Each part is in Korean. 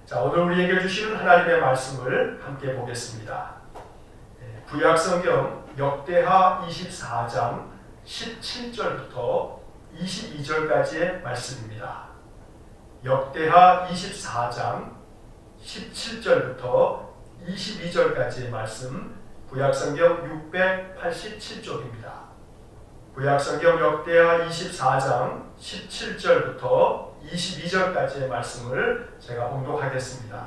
자, 오늘 우리에게 주시는 하나님의 말씀을 함께 보겠습니다. 구약성경 역대하 24장 17절부터 22절까지의 말씀입니다. 역대하 24장 17절부터 22절까지의 말씀, 구약성경 687쪽입니다. 구약성경 역대하 24장 17절부터 22절까지의 말씀을 제가 봉독하겠습니다.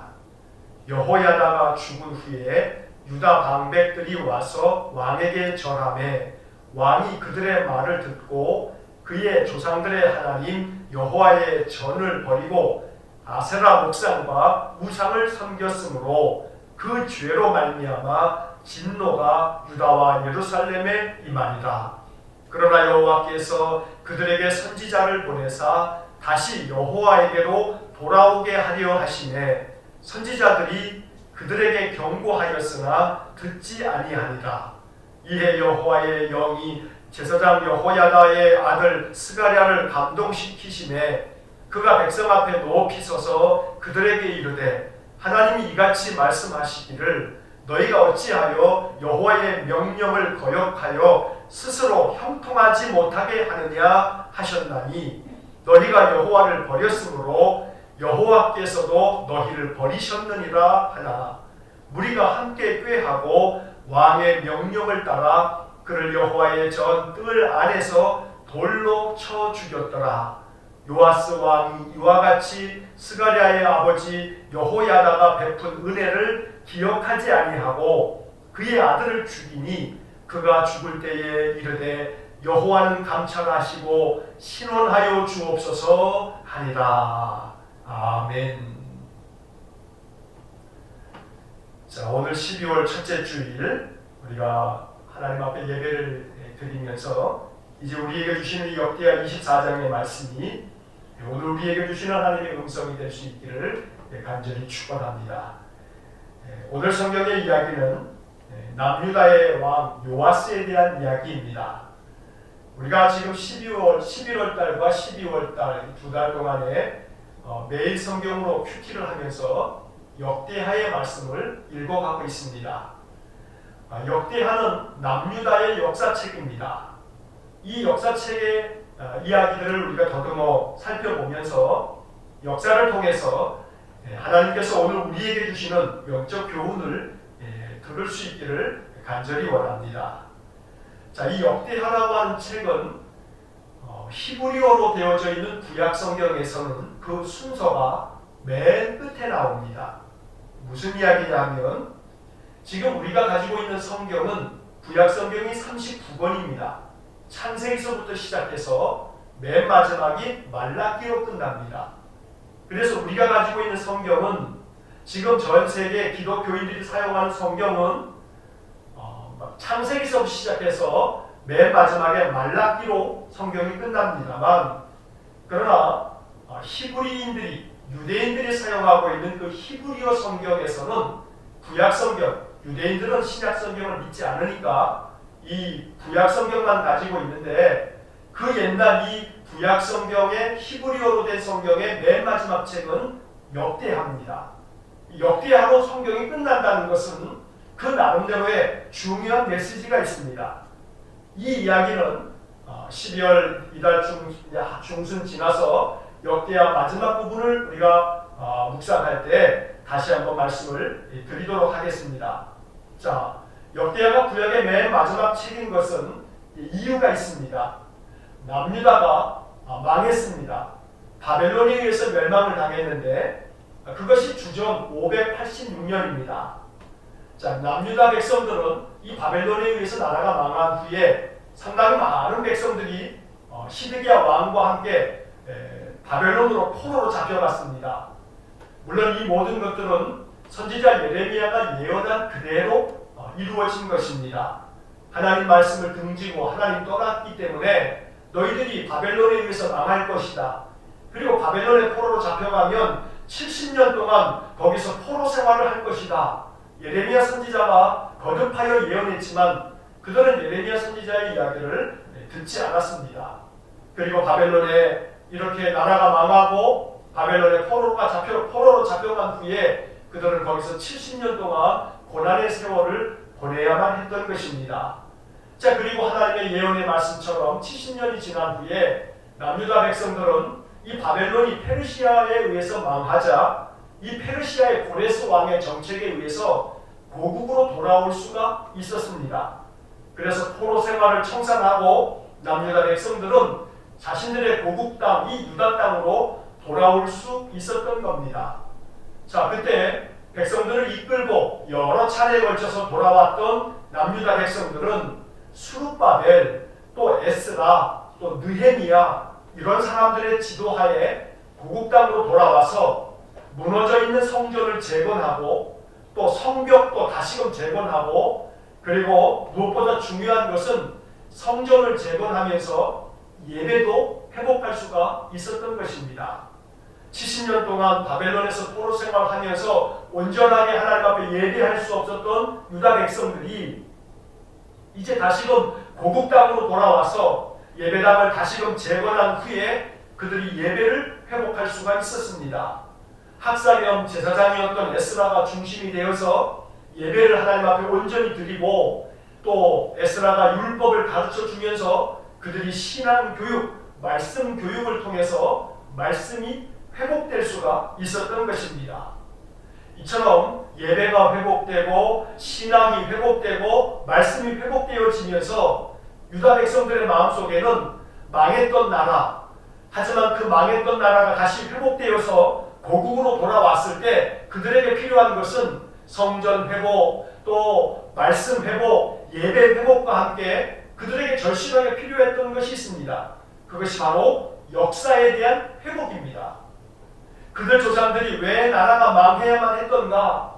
여호야다가 죽은 후에 유다 방백들이 와서 왕에게 절하매 왕이 그들의 말을 듣고 그의 조상들의 하나님 여호와의 전을 버리고 아세라 목상과 우상을 섬겼으므로 그 죄로 말미암아 진노가 유다와 예루살렘에 임하니라. 그러나 여호와께서 그들에게 선지자를 보내사 다시 여호와에게로 돌아오게 하려 하시매 선지자들이 그들에게 경고하였으나 듣지 아니하니라. 이에 여호와의 영이 제사장 여호야다의 아들 스가랴를 감동시키시매 그가 백성 앞에 높이 서서 그들에게 이르되 하나님이 이같이 말씀하시기를 너희가 어찌하여 여호와의 명령을 거역하여 스스로 형통하지 못하게 하느냐 하셨나니 너희가 여호와를 버렸으므로 여호와께서도 너희를 버리셨느니라 하나 무리가 함께 꾀하고 왕의 명령을 따라 그를 여호와의 전 뜰 안에서 돌로 쳐 죽였더라. 요아스 왕이 이와 같이 스가랴의 아버지 여호야다가 베푼 은혜를 기억하지 아니하고 그의 아들을 죽이니 그가 죽을 때에 이르되 여호와는 감찰하시고 신원하여 주옵소서 하니라. 아멘. 자, 오늘 12월 첫째 주일 우리가 하나님 앞에 예배를 드리면서 이제 우리에게 주시는 이 역대하 24장의 말씀이 오늘 우리에게 주시는 하나님의 음성이 될 수 있기를 간절히 축원합니다. 오늘 성경의 이야기는 남유다의 왕 요아스에 대한 이야기입니다. 우리가 지금 11월 달과 12월 달 두 달 동안에 매일 성경으로 큐티를 하면서 역대하의 말씀을 읽어가고 있습니다. 역대하는 남유다의 역사책입니다. 이 역사책의 이야기들을 우리가 더듬어 살펴보면서 역사를 통해서 하나님께서 오늘 우리에게 주시는 영적 교훈을 들을 수 있기를 간절히 원합니다. 자, 이 역대하라고 하는 책은 히브리어로 되어져 있는 구약 성경에서는 그 순서가 맨 끝에 나옵니다. 무슨 이야기냐면 지금 우리가 가지고 있는 성경은 구약 성경이 39권입니다. 창세기서부터 시작해서 맨 마지막이 말라기로 끝납니다. 그래서 우리가 가지고 있는 성경은 지금 전 세계 기독교인들이 사용하는 성경은 창세기서부터 시작해서 맨 마지막에 말라기로 성경이 끝납니다만 그러나 히브리인들이 유대인들이 사용하고 있는 그 히브리어 성경에서는 구약 성경, 유대인들은 신약 성경을 믿지 않으니까 이 구약 성경만 가지고 있는데 그 옛날 이 구약 성경의 히브리어로 된 성경의 맨 마지막 책은 역대하입니다. 역대하로 성경이 끝난다는 것은 그 나름대로의 중요한 메시지가 있습니다. 이 이야기는 12월 이달 중순 지나서 역대하 마지막 부분을 우리가 묵상할 때 다시 한번 말씀을 드리도록 하겠습니다. 자, 역대하가 구약의 맨 마지막 책인 것은 이유가 있습니다. 남유다가 망했습니다. 바벨론에 의해서 멸망을 당했는데 그것이 주전 586년입니다. 자, 남유다 백성들은 이 바벨론에 의해서 나라가 망한 후에 상당히 많은 백성들이 시드기야 왕과 함께 바벨론으로 포로로 잡혀갔습니다. 물론 이 모든 것들은 선지자 예레미야가 예언한 그대로 이루어진 것입니다. 하나님 말씀을 등지고 하나님 떠났기 때문에 너희들이 바벨론에 의해서 망할 것이다. 그리고 바벨론의 포로로 잡혀가면 70년 동안 거기서 포로 생활을 할 것이다. 예레미야 선지자가 거듭하여 예언했지만 그들은 예레미야 선지자의 이야기를 듣지 않았습니다. 그리고 바벨론에 이렇게 나라가 망하고 바벨론의 포로로 잡혀간 후에 그들은 거기서 70년 동안 고난의 세월을 보내야만 했던 것입니다. 자, 그리고 하나님의 예언의 말씀처럼 70년이 지난 후에 남유다 백성들은 이 바벨론이 페르시아에 의해서 망하자 이 페르시아의 고레스 왕의 정책에 의해서 고국으로 돌아올 수가 있었습니다. 그래서 포로 생활을 청산하고 남유다 백성들은 자신들의 고국 땅, 이 유다 땅으로 돌아올 수 있었던 겁니다. 자, 그때 백성들을 이끌고 여러 차례에 걸쳐서 돌아왔던 남유다 백성들은 수룹바벨, 또 에스라, 또 느헤미야 이런 사람들의 지도하에 고국 땅으로 돌아와서 무너져 있는 성전을 재건하고 또 성벽도 다시금 재건하고 그리고 무엇보다 중요한 것은 성전을 재건하면서 예배도 회복할 수가 있었던 것입니다. 70년 동안 바벨론에서 포로 생활을 하면서 온전하게 하나님 앞에 예배할 수 없었던 유다 백성들이 이제 다시금 고국 땅으로 돌아와서 예배당을 다시금 재건한 후에 그들이 예배를 회복할 수가 있었습니다. 학사 겸 제사장이었던 에스라가 중심이 되어서 예배를 하나님 앞에 온전히 드리고 또 에스라가 율법을 가르쳐 주면서 그들이 신앙 교육, 말씀 교육을 통해서 말씀이 회복될 수가 있었던 것입니다. 이처럼 예배가 회복되고 신앙이 회복되고 말씀이 회복되어지면서 유다 백성들의 마음속에는 망했던 나라, 하지만 그 망했던 나라가 다시 회복되어서 고국으로 돌아왔을 때 그들에게 필요한 것은 성전 회복, 또 말씀 회복, 예배 회복과 함께 그들에게 절실하게 필요했던 것이 있습니다. 그것이 바로 역사에 대한 회복입니다. 그들 조상들이 왜 나라가 망해야만 했던가?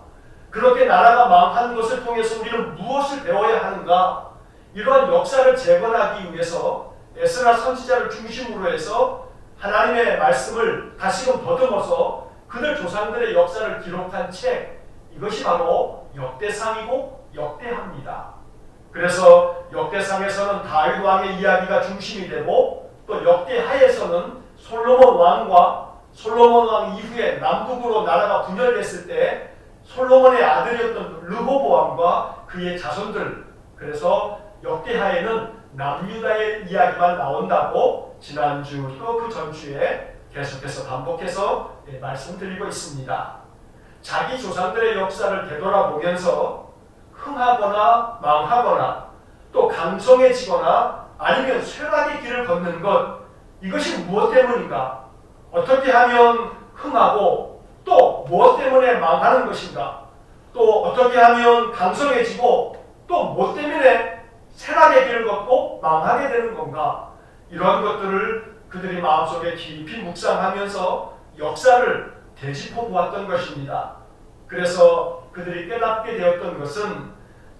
그렇게 나라가 망한 것을 통해서 우리는 무엇을 배워야 하는가? 이러한 역사를 재건하기 위해서 에스라 선지자를 중심으로 해서 하나님의 말씀을 다시금 더듬어서 그들 조상들의 역사를 기록한 책, 이것이 바로 역대상이고 역대하입니다. 그래서 역대상에서는 다윗 왕의 이야기가 중심이 되고 또 역대하에서는 솔로몬 왕 이후에 남북으로 나라가 분열됐을 때 솔로몬의 아들이었던 르호보암과 그의 자손들, 그래서 역대하에는 남유다의 이야기만 나온다고 지난주 또 그 전주에 계속해서 반복해서 말씀드리고 있습니다. 자기 조상들의 역사를 되돌아보면서 흥하거나 망하거나 또 강성해지거나 아니면 쇠락의 길을 걷는 것, 이것이 무엇 때문인가? 어떻게 하면 흥하고 또 무엇 때문에 망하는 것인가? 또 어떻게 하면 강성해지고 또 무엇 때문에 쇠락의 길을 걷고 망하게 되는 건가? 이러한 것들을 그들이 마음속에 깊이 묵상하면서 역사를 되짚어 보았던 것입니다. 그래서 그들이 깨닫게 되었던 것은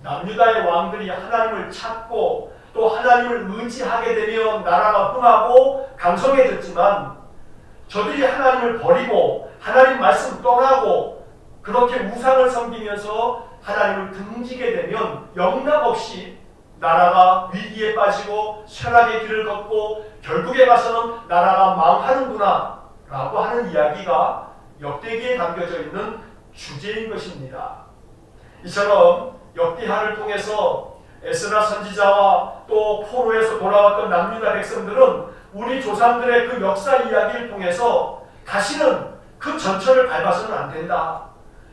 남유다의 왕들이 하나님을 찾고 또 하나님을 의지하게 되면 나라가 흥하고 강성해졌지만 저들이 하나님을 버리고 하나님 말씀 떠나고 그렇게 우상을 섬기면서 하나님을 등지게 되면 영락없이 나라가 위기에 빠지고 쇠락의 길을 걷고 결국에 가서는 나라가 망하는구나 라고 하는 이야기가 역대기에 담겨져 있는 주제인 것입니다. 이처럼 역대하를 통해서 에스라 선지자와 또 포로에서 돌아왔던 남유다 백성들은 우리 조상들의 그 역사 이야기를 통해서 다시는 그 전철을 밟아서는 안 된다.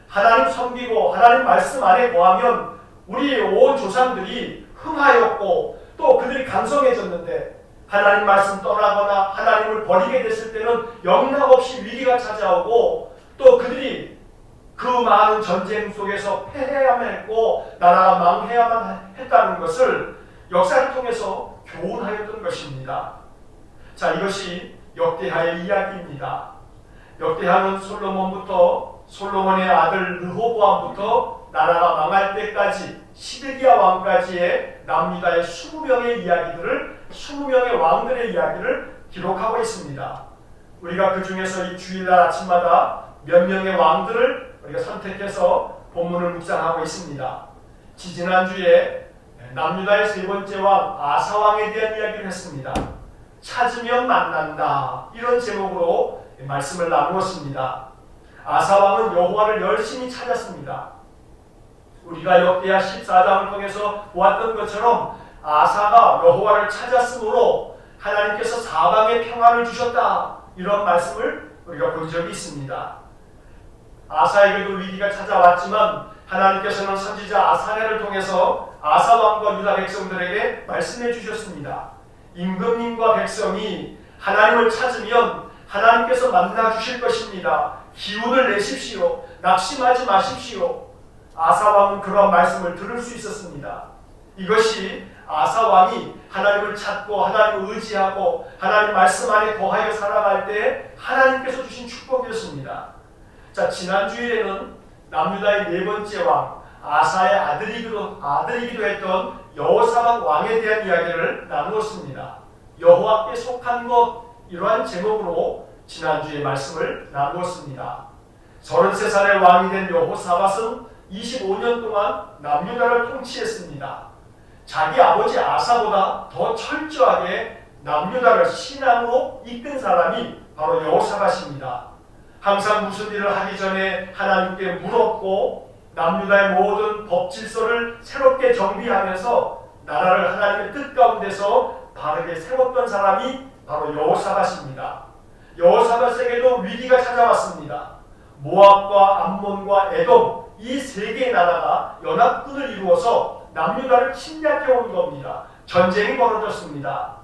하나님 섬기고 하나님 말씀 안에 거하면 우리 온 조상들이 흥하였고 또 그들이 강성해졌는데 하나님 말씀 떠나거나 하나님을 버리게 됐을 때는 영락없이 위기가 찾아오고 또 그들이 그 많은 전쟁 속에서 패해야만 했고 나라가 망해야만 했다는 것을 역사를 통해서 교훈하였던 것입니다. 자, 이것이 역대하의 이야기입니다. 역대하는 솔로몬의 아들 르호보암부터 나라가 망할 때까지 시드기야 왕까지의 남유다의 20명의 이야기들을 20명의 왕들의 이야기를 기록하고 있습니다. 우리가 그 중에서 이 주일날 아침마다 몇 명의 왕들을 우리가 선택해서 본문을 묵상하고 있습니다. 지지난주에 남유다의 세 번째 왕 아사 왕에 대한 이야기를 했습니다. 찾으면 만난다, 이런 제목으로 말씀을 나누었습니다. 아사 왕은 여호와를 열심히 찾았습니다. 우리가 역대하 14장을 통해서 보았던 것처럼 아사가 여호와를 찾았으므로 하나님께서 사방에 평안을 주셨다, 이런 말씀을 우리가 본 적이 있습니다. 아사에게도 위기가 찾아왔지만 하나님께서는 선지자 아사랴를 통해서 아사 왕과 유다 백성들에게 말씀해 주셨습니다. 임금님과 백성이 하나님을 찾으면 하나님께서 만나 주실 것입니다. 기운을 내십시오. 낙심하지 마십시오. 아사 왕은 그런 말씀을 들을 수 있었습니다. 이것이 아사 왕이 하나님을 찾고 하나님을 의지하고 하나님 말씀 안에 거하여 살아갈 때 하나님께서 주신 축복이었습니다. 자, 지난 주일에는 남유다의 네 번째 왕 아사의 아들이기도 했던 여호사밧 왕에 대한 이야기를 나누었습니다. 여호와께 속한 것, 이러한 제목으로 지난주에 말씀을 나누었습니다. 33살의 왕이 된 여호사밧은 25년 동안 남유다를 통치했습니다. 자기 아버지 아사보다 더 철저하게 남유다를 신앙으로 이끈 사람이 바로 여호사밧입니다. 항상 무슨 일을 하기 전에 하나님께 물었고 남유다의 모든 법 질서를 새롭게 정비하면서 나라를 하나님의 뜻 가운데서 바르게 세웠던 사람이 바로 여호사밧입니다. 여호사밧에게도 위기가 찾아왔습니다. 모압과 암몬과 에돔, 이 세 개의 나라가 연합군을 이루어서 남유다를 침략해 온 겁니다. 전쟁이 벌어졌습니다.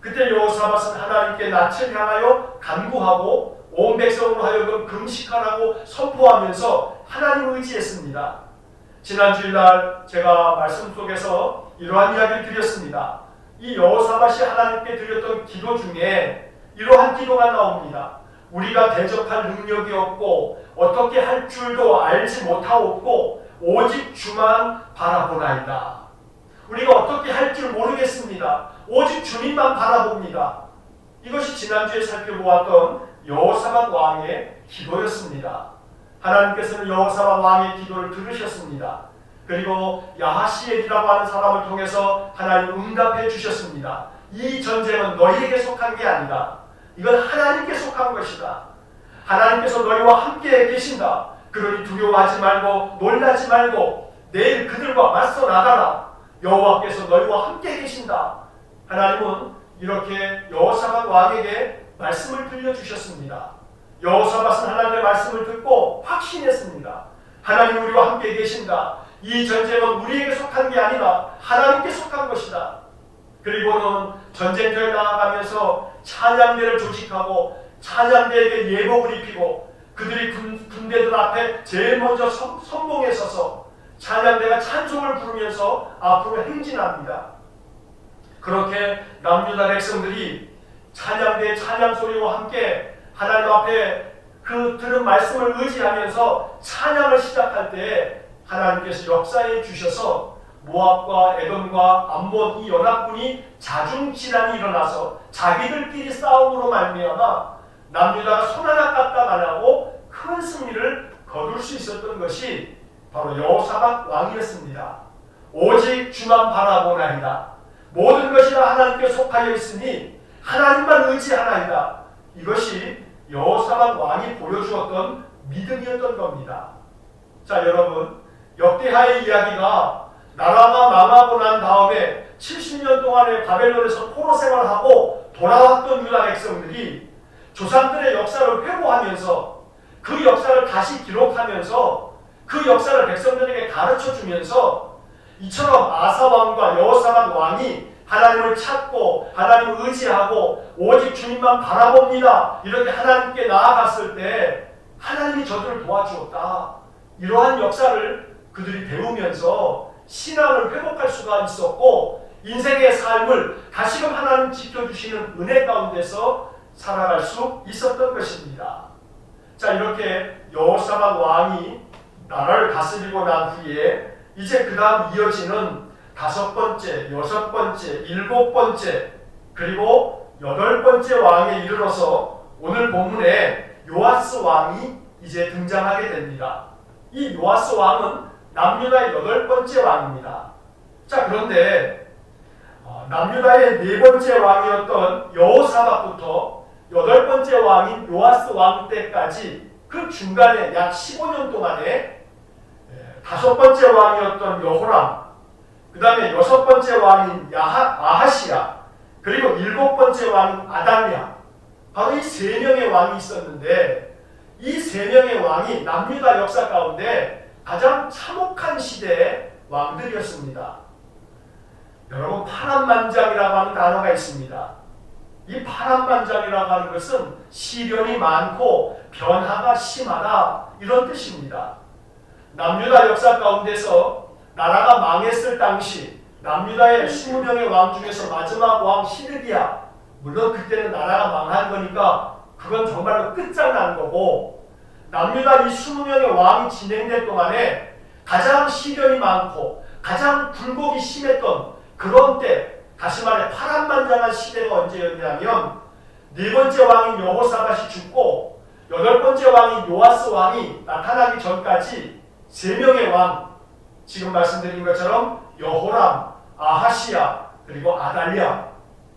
그때 여호사밧은 하나님께 낯을 향하여 간구하고 온 백성으로 하여금 금식하라고 선포하면서 하나님을 의지했습니다. 지난 주일날 제가 말씀 속에서 이러한 이야기를 드렸습니다. 이 여호사밧이 하나님께 드렸던 기도 중에 이러한 기도가 나옵니다. 우리가 대적할 능력이 없고 어떻게 할 줄도 알지 못하옵고 오직 주만 바라보나이다. 우리가 어떻게 할 줄 모르겠습니다. 오직 주님만 바라봅니다. 이것이 지난주에 살펴보았던 여호사밧 왕의 기도였습니다. 하나님께서는 여호사밧 왕의 기도를 들으셨습니다. 그리고 야하시엘이라고 하는 사람을 통해서 하나님 응답해 주셨습니다. 이 전쟁은 너희에게 속한 게 아니다. 이건 하나님께 속한 것이다. 하나님께서 너희와 함께 계신다. 그러니 두려워하지 말고 놀라지 말고 내일 그들과 맞서 나가라. 여호와께서 너희와 함께 계신다. 하나님은 이렇게 여호사밧 왕에게 말씀을 들려주셨습니다. 여호사밧은 하나님의 말씀을 듣고 확신했습니다. 하나님 우리와 함께 계신다. 이 전쟁은 우리에게 속한 게 아니라 하나님께 속한 것이다. 그리고는 전쟁터에 나아가면서 찬양대를 조직하고 찬양대에게 예복을 입히고 그들이 군대들 앞에 제일 먼저 선봉에 서서 찬양대가 찬송을 부르면서 앞으로 행진합니다. 그렇게 남유다 백성들이 찬양대의 찬양 소리와 함께 하나님 앞에 그 들은 말씀을 의지하면서 찬양을 시작할 때 하나님께서 역사해 주셔서 모압과 에돔과 암몬 이 연합군이 자중질환이 일어나서 자기들끼리 싸움으로 말미암아 남유다가 손 하나 까딱 안 하고 큰 승리를 거둘 수 있었던 것이 바로 여호사밧 왕이었습니다. 오직 주만 바라보나이다. 모든 것이 다 하나님께 속하여 있으니 하나님만 의지하나이다. 이것이 여호사밧 왕이 보여주었던 믿음이었던 겁니다. 자, 여러분, 역대하의 이야기가 나라가 망하고 난 다음에 70년 동안의 바벨론에서 포로 생활하고 돌아왔던 유다 백성들이 조상들의 역사를 회고하면서 그 역사를 다시 기록하면서 그 역사를 백성들에게 가르쳐주면서 이처럼 아사 왕과 여호사밧 왕이 하나님을 찾고 하나님을 의지하고 오직 주님만 바라봅니다. 이렇게 하나님께 나아갔을 때 하나님이 저들을 도와주었다. 이러한 역사를 그들이 배우면서 신앙을 회복할 수가 있었고 인생의 삶을 다시금 하나님 지켜주시는 은혜 가운데서 살아갈 수 있었던 것입니다. 자, 이렇게 여호사밧 왕이 나라를 다스리고 난 후에 이제 그 다음 이어지는 5번째, 6번째, 7번째 그리고 8번째 왕에 이르러서 오늘 본문에 요아스 왕이 이제 등장하게 됩니다. 이 요아스 왕은 남유다의 8번째 왕입니다. 자, 그런데 남유다의 4번째 왕이었던 여호사밧부터 여덟 번째 왕인 요아스 왕 때까지 그 중간에 약 15년 동안에 다섯 번째 왕이었던 여호람, 그 다음에 여섯 번째 왕인 아하시야, 그리고 일곱 번째 왕인 아달랴, 바로 이 세 명의 왕이 있었는데 이 세 명의 왕이 남유다 역사 가운데 가장 참혹한 시대의 왕들이었습니다. 여러분, 파란만장이라고 하는 단어가 있습니다. 이 파란만장이라고 하는 것은 시련이 많고 변화가 심하다, 이런 뜻입니다. 남유다 역사 가운데서 나라가 망했을 당시 남유다의 20명의 왕 중에서 마지막 왕 시드기야, 물론 그때는 나라가 망한 거니까 그건 정말로 끝장난 거고, 남유다 이 20명의 왕이 진행될 동안에 가장 시련이 많고 가장 굴곡이 심했던 그런 때, 다시 말해 파란만장한 시대가 언제였냐면 네 번째 왕인 여호사밧이 죽고 여덟 번째 왕인 요아스 왕이 나타나기 전까지 세 명의 왕, 지금 말씀드린 것처럼 여호람, 아하시야, 그리고 아달랴,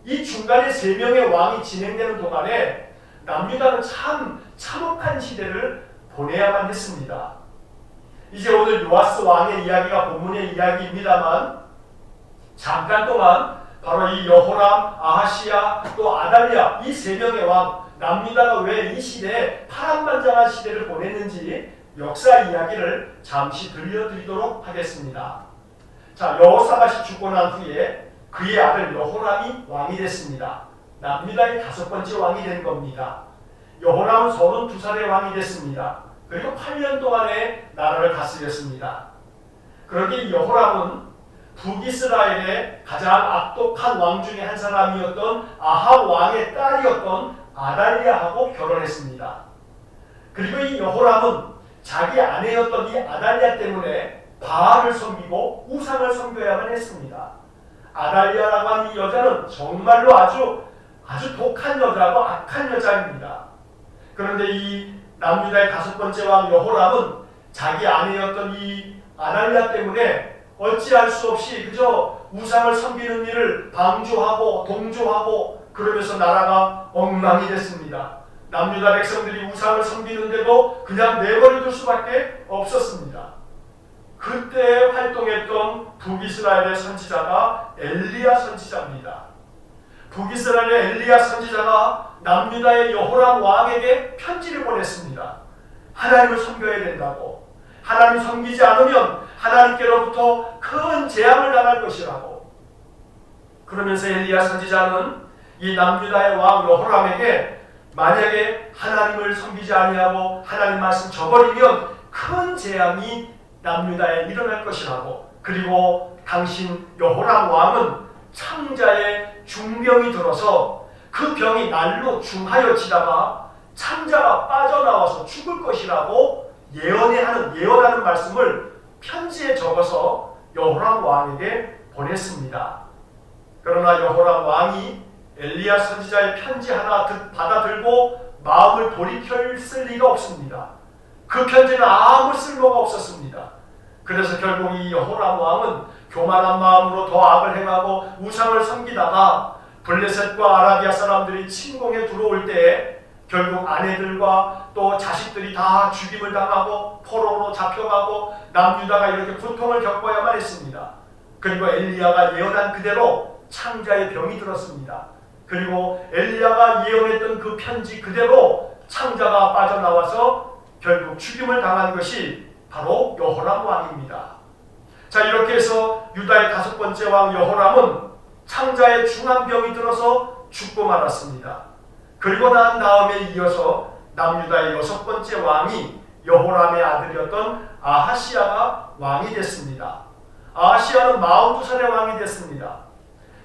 이 중간에 세 명의 왕이 진행되는 동안에 남유다는 참 참혹한 시대를 보내야만 했습니다. 이제 오늘 요아스 왕의 이야기가 본문의 이야기입니다만 잠깐 동안 바로 이 여호람, 아하시야, 또 아달랴, 이 세 명의 왕, 남유다가 왜 이 시대에 파란만장한 시대를 보냈는지 역사 이야기를 잠시 들려드리도록 하겠습니다. 자, 여호사밧이 죽고 난 후에 그의 아들 여호람이 왕이 됐습니다. 남유다의 다섯 번째 왕이 된 겁니다. 여호람은 32살의 왕이 됐습니다. 그리고 8년 동안의 나라를 다스렸습니다. 그러기에 여호람은 북이스라엘의 가장 악독한 왕 중에 한 사람이었던 아합 왕의 딸이었던 아달랴하고 결혼했습니다. 그리고 이 여호람은 자기 아내였던 이 아달랴 때문에 바알을 섬기고 우상을 섬겨야만 했습니다. 아달랴라고 하는 이 여자는 정말로 아주 독한 여자고 악한 여자입니다. 그런데 이 남유다의 다섯 번째 왕 여호람은 자기 아내였던 이 아달랴 때문에 어찌할 수 없이 그저 우상을 섬기는 일을 방조하고 동조하고 그러면서 나라가 엉망이 됐습니다. 남유다 백성들이 우상을 섬기는데도 그냥 내버려둘 수밖에 없었습니다. 그때 활동했던 북이스라엘의 선지자가 엘리야 선지자입니다. 북이스라엘의 엘리야 선지자가 남유다의 여호람 왕에게 편지를 보냈습니다. 하나님을 섬겨야 된다고, 하나님 섬기지 않으면 하나님께로부터 큰 재앙을 당할 것이라고. 그러면서 엘리야 선지자는 이 남유다의 왕 여호람에게 만약에 하나님을 섬기지 아니하고 하나님 말씀 저버리면 큰 재앙이 남유다에 일어날 것이라고, 그리고 당신 여호람 왕은 창자에 중병이 들어서 그 병이 날로 중하여지다가 창자가 빠져나와서 죽을 것이라고 예언하는 말씀을 편지에 적어서 여호람 왕에게 보냈습니다. 그러나 여호람 왕이 엘리야 선지자의 편지 하나 받아들고 마음을 돌이켰을 리가 없습니다. 그 편지는 아무 쓸모가 없었습니다. 그래서 결국 이 여호람 왕은 교만한 마음으로 더 악을 행하고 우상을 섬기다가 블레셋과 아라비아 사람들이 침공해 들어올 때에 결국 아내들과 또 자식들이 다 죽임을 당하고 포로로 잡혀가고 남유다가 이렇게 고통을 겪어야만 했습니다. 그리고 엘리야가 예언한 그대로 창자의 병이 들었습니다. 그리고 엘리야가 예언했던 그 편지 그대로 창자가 빠져나와서 결국 죽임을 당한 것이 바로 여호람 왕입니다. 자, 이렇게 해서 유다의 다섯 번째 왕 여호람은 창자에 중한 병이 들어서 죽고 말았습니다. 그리고 난 다음에 이어서 남유다의 여섯 번째 왕이 여호람의 아들이었던 아하시야가 왕이 됐습니다. 아하시야는 42살의 왕이 됐습니다.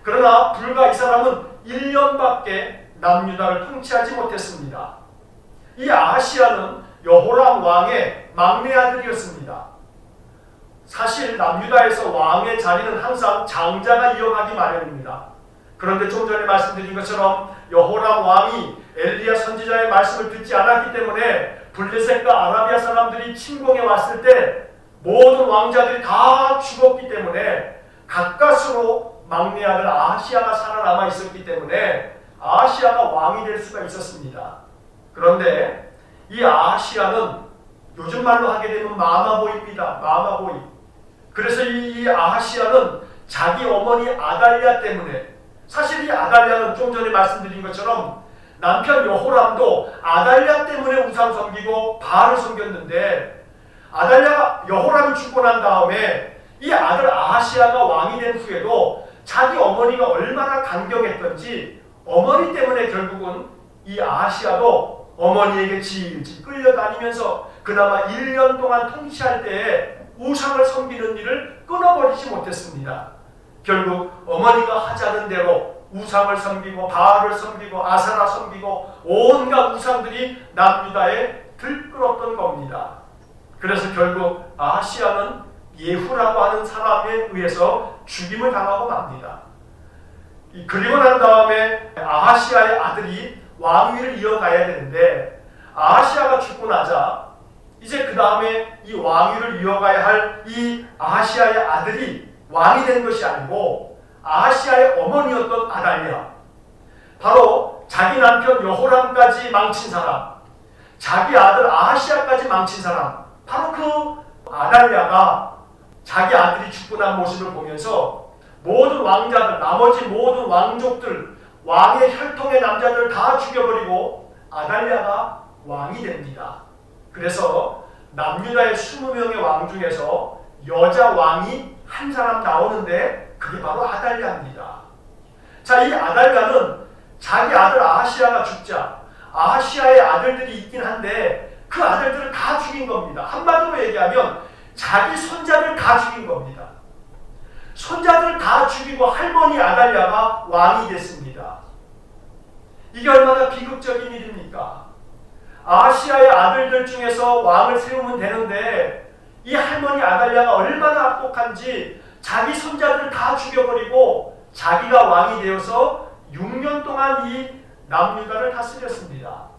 그러나 불과 이 사람은 1년밖에 남유다를 통치하지 못했습니다. 이 아하시야는 여호람 왕의 막내 아들이었습니다. 사실 남유다에서 왕의 자리는 항상 장자가 이어가기 마련입니다. 그런데 좀 전에 말씀드린 것처럼 여호람 왕이 엘리야 선지자의 말씀을 듣지 않았기 때문에 블레셋과 아라비아 사람들이 침공해 왔을 때 모든 왕자들이 다 죽었기 때문에 가까스로 막내 아들 아하시야가 살아남아 있었기 때문에 아하시아가 왕이 될 수가 있었습니다. 그런데 이 아하시아는 요즘 말로 하게 되면 마마보이입니다. 마마보이. 그래서 이 아하시아는 자기 어머니 아달랴 때문에, 사실 이 아달랴는 좀 전에 말씀드린 것처럼 남편 여호람도 아달랴 때문에 우상 섬기고 바알을 섬겼는데, 아달랴가 여호람이 죽고 난 다음에 이 아들 아하시아가 왕이 된 후에도 자기 어머니가 얼마나 강경했던지 어머니 때문에 결국은 이 아하시아도 어머니에게 질질 끌려다니면서 그나마 1년 동안 통치할 때에 우상을 섬기는 일을 끊어버리지 못했습니다. 결국 어머니가 하자는 대로 우상을 섬기고 바알을 섬기고 아세라 섬기고 온갖 우상들이 남유다에 들끓었던 겁니다. 그래서 결국 아하시아는 예후라고 하는 사람에 의해서 죽임을 당하고 맙니다. 그리고 난 다음에 아하시아의 아들이 왕위를 이어가야 되는데, 아하시아가 죽고 나자 이제 그 다음에 이 왕위를 이어가야 할 이 아하시아의 아들이 왕이 된 것이 아니고 아하시아의 어머니였던 아달랴, 바로 자기 남편 여호람까지 망친 사람, 자기 아들 아하시아까지 망친 사람, 바로 그 아달랴가 자기 아들이 죽고 난 모습을 보면서 모든 왕자들, 나머지 모든 왕족들, 왕의 혈통의 남자들 다 죽여버리고 아달랴가 왕이 됩니다. 그래서 남유다의 20명의 왕 중에서 여자 왕이 한 사람 나오는데 그게 바로 아달랴입니다. 자, 이 아달랴는 자기 아들 아하시아가 죽자 아하시아의 아들들이 있긴 한데 그 아들들을 다 죽인 겁니다. 한마디로 얘기하면 자기 손자들 다 죽인 겁니다. 손자들 다 죽이고 할머니 아달랴가 왕이 됐습니다. 이게 얼마나 비극적인 일입니까? 아하시아의 아들들 중에서 왕을 세우면 되는데 이 할머니 아달랴가 얼마나 악독한지 자기 손자들 다 죽여버리고 자기가 왕이 되어서 6년 동안 이 남유다를 다스렸습니다.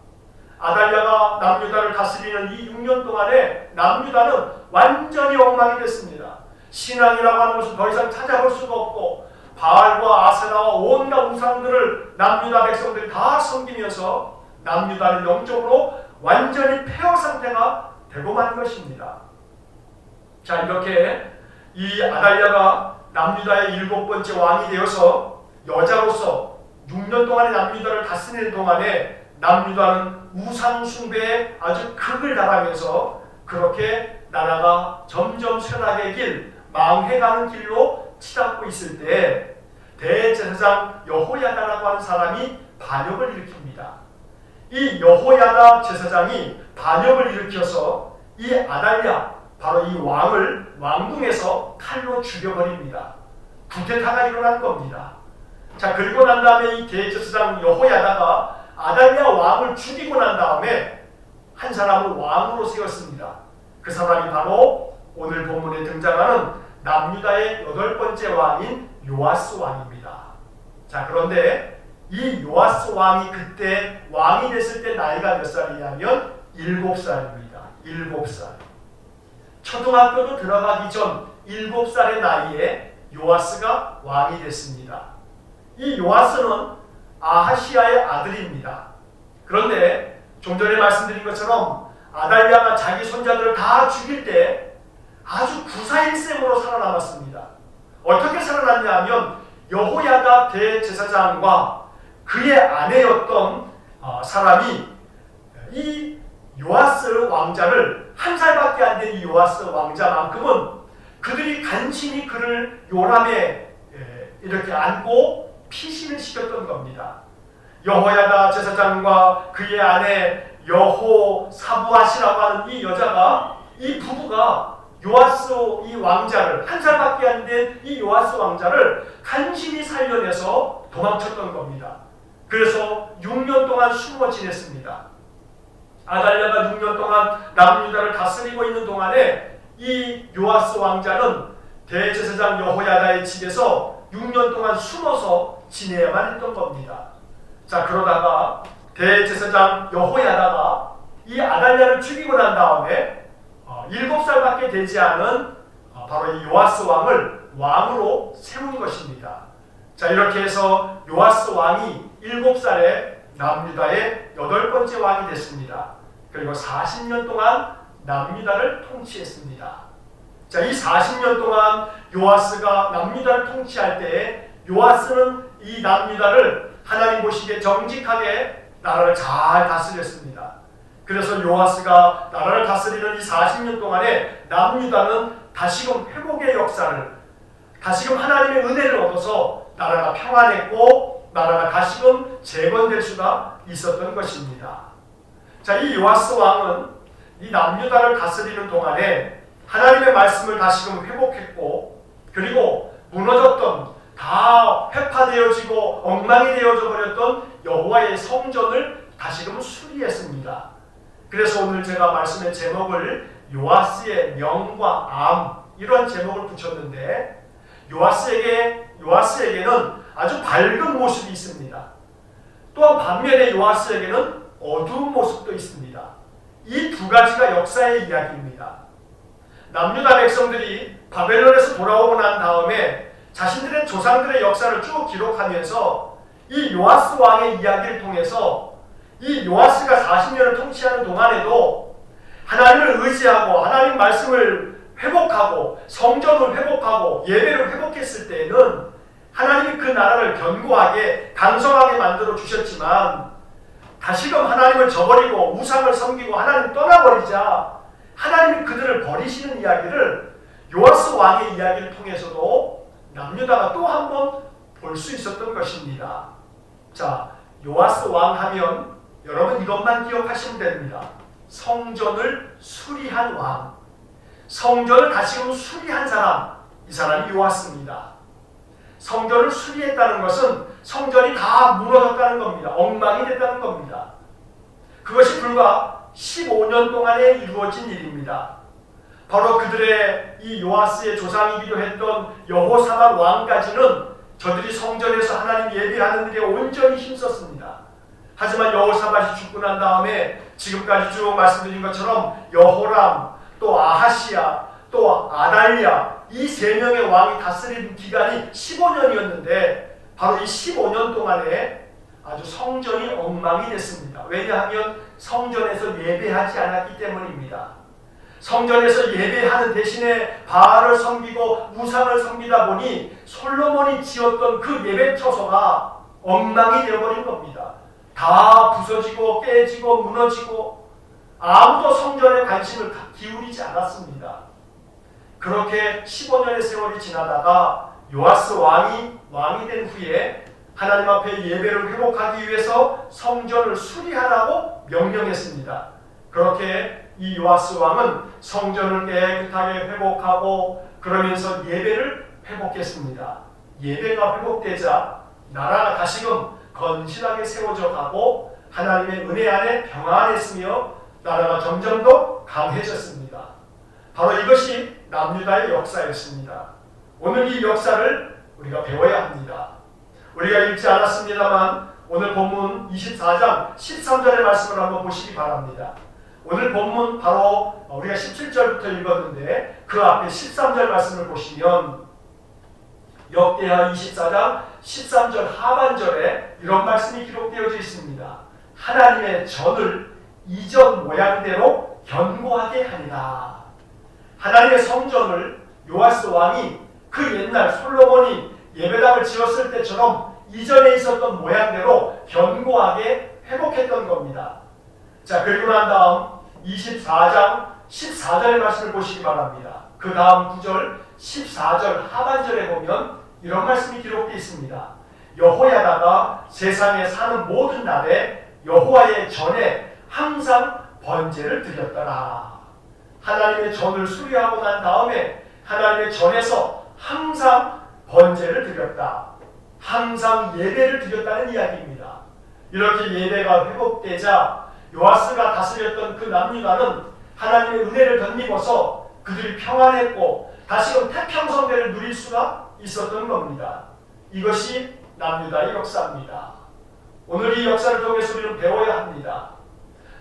아달랴가 남유다를 다스리는 이 6년 동안에 남유다는 완전히 엉망이 됐습니다. 신앙이라고 하는 것은 더 이상 찾아볼 수가 없고 바알과 아세라와 온갖 우상들을 남유다 백성들이 다 섬기면서 남유다는 영적으로 완전히 폐허 상태가 되고 만 것입니다. 자, 이렇게 이 아달랴가 남유다의 7번째 왕이 되어서 여자로서 6년 동안의 남유다를 다스리는 동안에 남유다는 우상 숭배에 아주 극을 달하면서 그렇게 나라가 점점 쇠락의 길, 망해가는 길로 치닫고 있을 때 대제사장 여호야다라고 하는 사람이 반역을 일으킵니다. 이 여호야다 제사장이 반역을 일으켜서 이 아달랴, 바로 이 왕을 왕궁에서 칼로 죽여버립니다. 쿠데타가 일어난 겁니다. 자, 그리고 난 다음에 이 대제사장 여호야다가 아달랴 왕을 죽이고 난 다음에 한 사람을 왕으로 세웠습니다. 그 사람이 바로 오늘 본문에 등장하는 남유다의 8번째 왕인 요아스 왕입니다. 자, 그런데 이 요아스 왕이 그때 왕이 됐을 때 나이가 몇 살이냐면 7살입니다. 7살. 초등학교도 들어가기 전 7살의 나이에 요아스가 왕이 됐습니다. 이 요아스는 아하시아의 아들입니다. 그런데 좀 전에 말씀드린 것처럼 아달랴가 자기 손자들을 다 죽일 때 아주 구사일생으로 살아남았습니다. 어떻게 살아났냐 하면 여호야다 대제사장과 그의 아내였던 사람이 이 요아스 왕자를, 한 살밖에 안 된 이 요아스 왕자만큼은 그들이 간신히 그를 요람에 이렇게 안고 피신을 시켰던 겁니다. 여호야다 제사장과 그의 아내 여호사부아시라고 하는 이 여자가, 이 부부가 요아스 이 왕자를, 한 살밖에 안 된 이 요아스 왕자를 간신히 살려내서 도망쳤던 겁니다. 그래서 6년 동안 숨어 지냈습니다. 아달랴가 6년 동안 남유다를 다스리고 있는 동안에 이 요아스 왕자는 대제사장 여호야다의 집에서 6년 동안 숨어서 지내야만 했던 겁니다. 자, 그러다가 대제사장 여호야다가 이 아달랴를 죽이고 난 다음에 7살밖에 되지 않은 바로 이 요아스 왕을 왕으로 세운 것입니다. 자, 이렇게 해서 요아스 왕이 7살에 남유다의 8번째 왕이 됐습니다. 그리고 40년 동안 남유다를 통치했습니다. 자, 이 40년 동안 요아스가 남유다를 통치할 때에 요아스는 이 남유다를 하나님 보시기에 정직하게 나라를 잘 다스렸습니다. 그래서 요아스가 나라를 다스리는 이 40년 동안에 남유다는 다시금 회복의 역사를, 다시금 하나님의 은혜를 얻어서 나라가 평안했고 나라가 다시금 재건될 수가 있었던 것입니다. 자, 이 요아스 왕은 이 남유다를 다스리는 동안에 하나님의 말씀을 다시금 회복했고, 그리고 무너졌던, 다 회파되어지고 엉망이 되어져 버렸던 여호와의 성전을 다시금 수리했습니다. 그래서 오늘 제가 말씀의 제목을 요아스의 명과 암, 이런 제목을 붙였는데, 요아스에게는 아주 밝은 모습이 있습니다. 또한 반면에 요아스에게는 어두운 모습도 있습니다. 이 두 가지가 역사의 이야기입니다. 남유다 백성들이 바벨론에서 돌아오고 난 다음에 자신들의 조상들의 역사를 쭉 기록하면서 이 요아스 왕의 이야기를 통해서 이 요아스가 40년을 통치하는 동안에도 하나님을 의지하고 하나님 말씀을 회복하고 성전을 회복하고 예배를 회복했을 때에는 하나님이 그 나라를 견고하게 강성하게 만들어 주셨지만, 다시금 하나님을 저버리고 우상을 섬기고 하나님 떠나버리자 하나님이 그들을 버리시는 이야기를 요아스 왕의 이야기를 통해서도 남유다가 또 한 번 볼 수 있었던 것입니다. 자, 요아스 왕 하면 여러분 이것만 기억하시면 됩니다. 성전을 수리한 왕, 성전을 다시금 수리한 사람, 이 사람이 요아스입니다. 성전을 수리했다는 것은 성전이 다 무너졌다는 겁니다. 엉망이 됐다는 겁니다. 그것이 불과 15년 동안에 이루어진 일입니다. 바로 그들의 이 요아스의 조상이기도 했던 여호사밧 왕까지는 저들이 성전에서 하나님 예배하는 일에 온전히 힘썼습니다. 하지만 여호사밧이 죽고 난 다음에 지금까지 쭉 말씀드린 것처럼 여호람, 또 아하시야, 또 아달랴, 이 세 명의 왕이 다스린 기간이 15년이었는데 바로 이 15년 동안에 아주 성전이 엉망이 됐습니다. 왜냐하면 성전에서 예배하지 않았기 때문입니다. 성전에서 예배하는 대신에 바알을 섬기고 우상을 섬기다 보니 솔로몬이 지었던 그 예배 처소가 엉망이 되어버린 겁니다. 다 부서지고 깨지고 무너지고 아무도 성전에 관심을 기울이지 않았습니다. 그렇게 15년의 세월이 지나다가 요아스 왕이 된 후에 하나님 앞에 예배를 회복하기 위해서 성전을 수리하라고 명령했습니다. 그렇게 이 요아스 왕은 성전을 깨끗하게 회복하고 그러면서 예배를 회복했습니다. 예배가 회복되자 나라가 다시금 건실하게 세워져 가고 하나님의 은혜 안에 평안했으며 나라가 점점 더 강해졌습니다. 바로 이것이 남유다의 역사였습니다. 오늘 이 역사를 우리가 배워야 합니다. 우리가 읽지 않았습니다만 오늘 본문 24장 13절의 말씀을 한번 보시기 바랍니다. 오늘 본문 바로 우리가 17절부터 읽었는데 그 앞에 13절 말씀을 보시면 역대하 24장 13절 하반절에 이런 말씀이 기록되어져 있습니다. 하나님의 전을 이전 모양대로 견고하게 하리라. 하나님의 성전을 요아스 왕이 그 옛날 솔로몬이 예배당을 지었을 때처럼 이전에 있었던 모양대로 견고하게 회복했던 겁니다. 자, 그리고 난 다음 24장 14절의 말씀을 보시기 바랍니다. 그 다음 9절 14절 하반절에 보면 이런 말씀이 기록되어 있습니다. 여호야다가 세상에 사는 모든 날에 여호와의 전에 항상 번제를 드렸더라. 하나님의 전을 수리하고 난 다음에 하나님의 전에서 항상 번제를 드렸다. 항상 예배를 드렸다는 이야기입니다. 이렇게 예배가 회복되자 요아스가 다스렸던 그 남유다는 하나님의 은혜를 덧입어서 그들이 평안했고 다시금 태평성대를 누릴 수가 있었던 겁니다. 이것이 남유다의 역사입니다. 오늘 이 역사를 통해서 우리는 배워야 합니다.